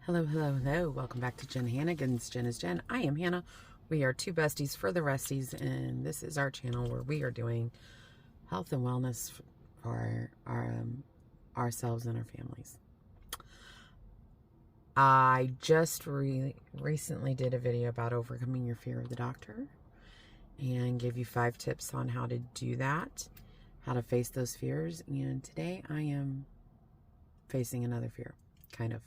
Hello, hello, hello. Welcome back to JenHannagans. Jen is Jen. I am Hannah. We are two besties for the resties, and this is our channel where we are doing health and wellness for ourselves and our families. I just recently did a video about overcoming your fear of the doctor and gave you 5 tips on how to do that, how to face those fears. And today I am facing another fear, kind of.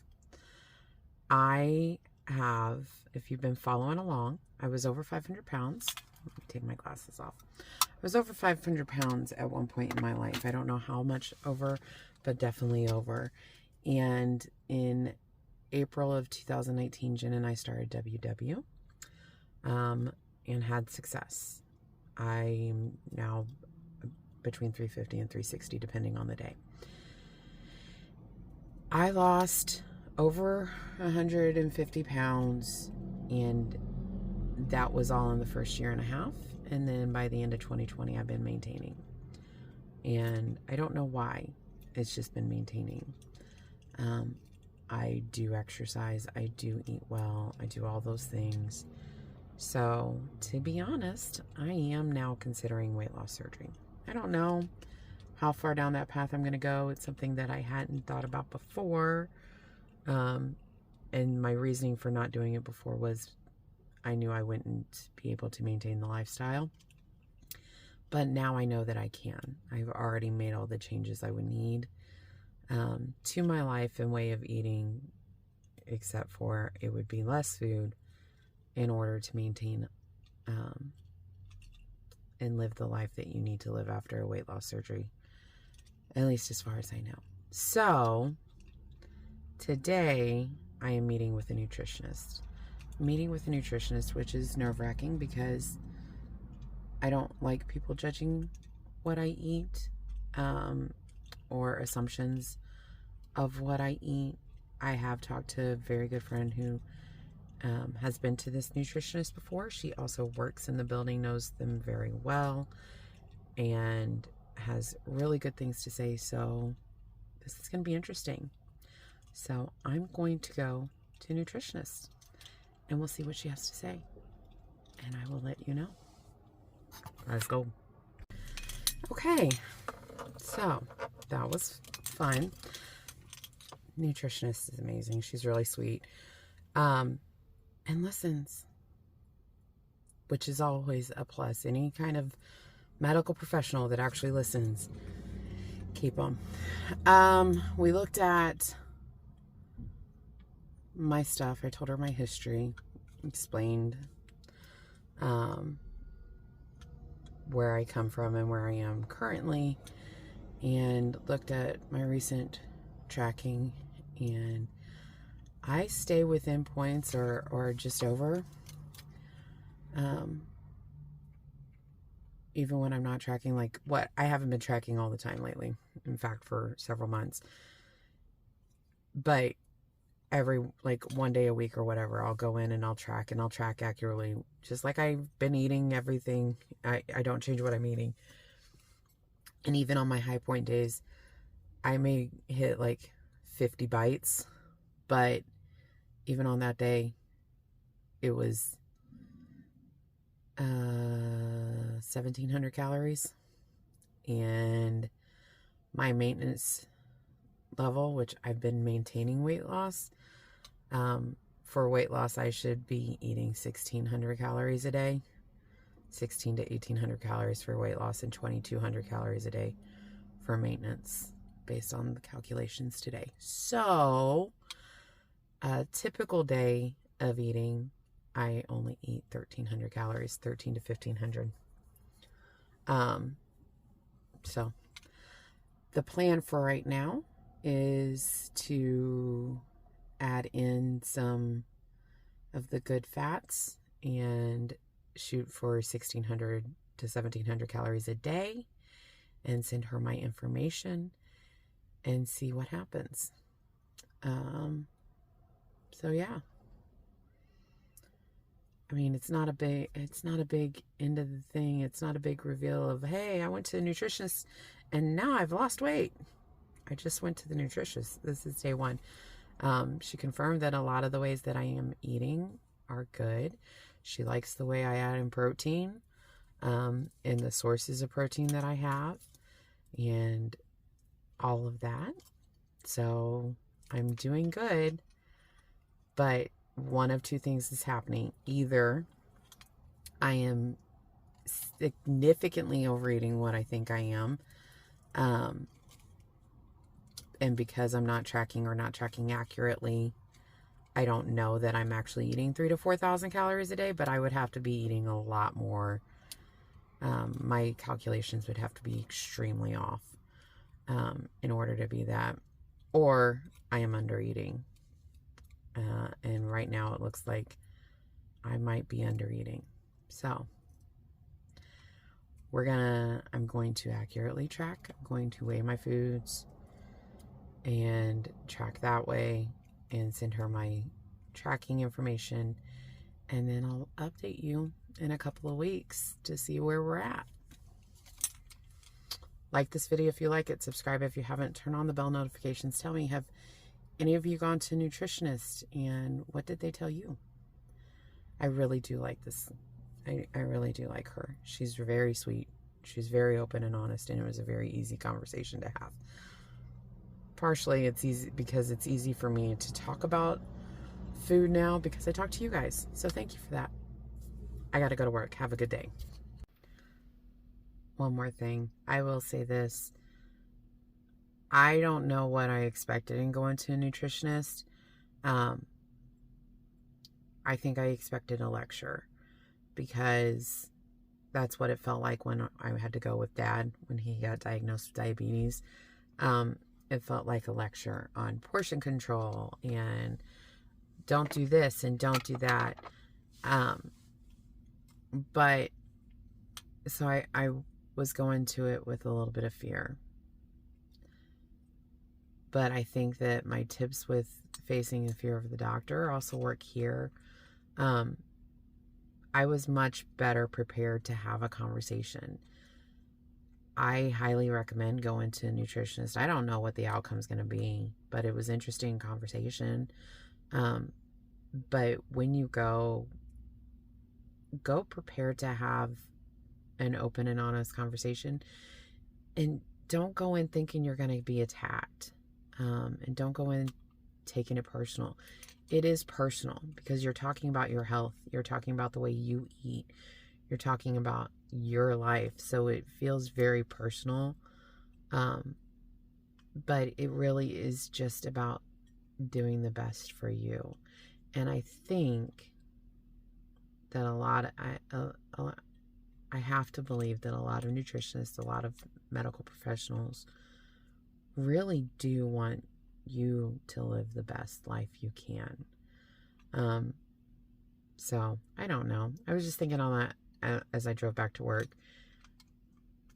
I have, if you've been following along, I was over 500 pounds. Let me take my glasses off. I was over 500 pounds at one point in my life. I don't know how much over, but definitely over. And in April of 2019, Jen and I started WW and had success. I'm now between 350 and 360, depending on the day. I lost over 150 pounds, and that was all in the first year and a half. And then by the end of 2020, I've been maintaining. And I don't know why. It's just been maintaining. I do exercise. I do eat well. I do all those things. So, to be honest, I am now considering weight loss surgery. I don't know how far down that path I'm going to go. It's something that I hadn't thought about before. And my reasoning for not doing it before was I knew I wouldn't be able to maintain the lifestyle. But now I know that I can. I've already made all the changes I would need to my life and way of eating, except for it would be less food in order to maintain and live the life that you need to live after a weight loss surgery, at least as far as I know. So today, I am meeting with a nutritionist. Which is nerve-wracking because I don't like people judging what I eat or assumptions of what I eat. I have talked to a very good friend who has been to this nutritionist before. She also works in the building, knows them very well, and has really good things to say. So this is going to be interesting. So I'm going to go to a nutritionist and we'll see what she has to say. And I will let you know. Let's go. Okay. So that was fun. Nutritionist is amazing. She's really sweet. And listens, which is always a plus. Any kind of medical professional that actually listens, keep them. We looked at my stuff. I told her my history, explained where I come from and where I am currently, and looked at my recent tracking, and I stay within points or just over, even when I'm not tracking. Like what, I haven't been tracking all the time lately, in fact for several months, but every, like, one day a week or whatever, I'll go in and I'll track accurately, just like I've been eating everything. I don't change what I'm eating. And even on my high point days, I may hit like 50 bites, but even on that day, it was 1,700 calories. And my maintenance level, which I've been maintaining weight loss, for weight loss, I should be eating 1,600 calories a day, 1,600 to 1,800 calories for weight loss, and 2,200 calories a day for maintenance, based on the calculations today. So a typical day of eating, I only eat 1,300 calories, 1,300 to 1,500. So the plan for right now is to add in some of the good fats and shoot for 1,600 to 1,700 calories a day, and send her my information and see what happens. So yeah, I mean, it's not a big end of the thing. It's not a big reveal of, hey, I went to the nutritionist and now I've lost weight. I just went to the nutritionist. This is day 1. She confirmed that a lot of the ways that I am eating are good. She likes the way I add in protein, and the sources of protein that I have, and all of that. So I'm doing good, but one of two things is happening. Either I am significantly overeating what I think I am, and because I'm not tracking or not tracking accurately, I don't know that I'm actually eating 3,000 to 4,000 calories a day, but I would have to be eating a lot more. My calculations would have to be extremely off in order to be that. Or I am under eating. And right now it looks like I might be under eating. So I'm going to accurately track. I'm going to weigh my foods and track that way and send her my tracking information. And then I'll update you in a couple of weeks to see where we're at. Like this video if you like it. Subscribe if you haven't. Turn on the bell notifications. Tell me, have any of you gone to a nutritionist, and what did they tell you? I really do like this. I really do like her. She's very sweet. She's very open and honest, and it was a very easy conversation to have. Partially it's easy because it's easy for me to talk about food now because I talk to you guys. So thank you for that. I got to go to work. Have a good day. One more thing. I will say this. I don't know what I expected in going to a nutritionist. I think I expected a lecture because that's what it felt like when I had to go with Dad when he got diagnosed with diabetes. It felt like a lecture on portion control and don't do this and don't do that. But so I was going to it with a little bit of fear. But I think that my tips with facing the fear of the doctor also work here. I was much better prepared to have a conversation. I highly recommend going to a nutritionist. I don't know what the outcome is going to be, but it was interesting conversation. But when you go prepared to have an open and honest conversation, and don't go in thinking you're going to be attacked. And don't go in taking it personal. It is personal because you're talking about your health. You're talking about the way you eat. You're talking about your life. So it feels very personal. But it really is just about doing the best for you. And I think that I have to believe that a lot of nutritionists, a lot of medical professionals really do want you to live the best life you can. So I don't know. I was just thinking on that as I drove back to work.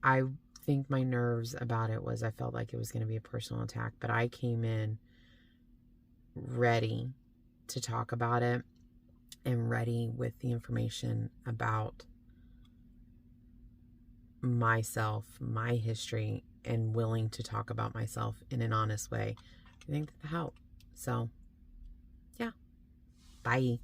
I think my nerves about it was I felt like it was going to be a personal attack, but I came in ready to talk about it and ready with the information about myself, my history, and willing to talk about myself in an honest way. I think that helped. So, yeah. Bye.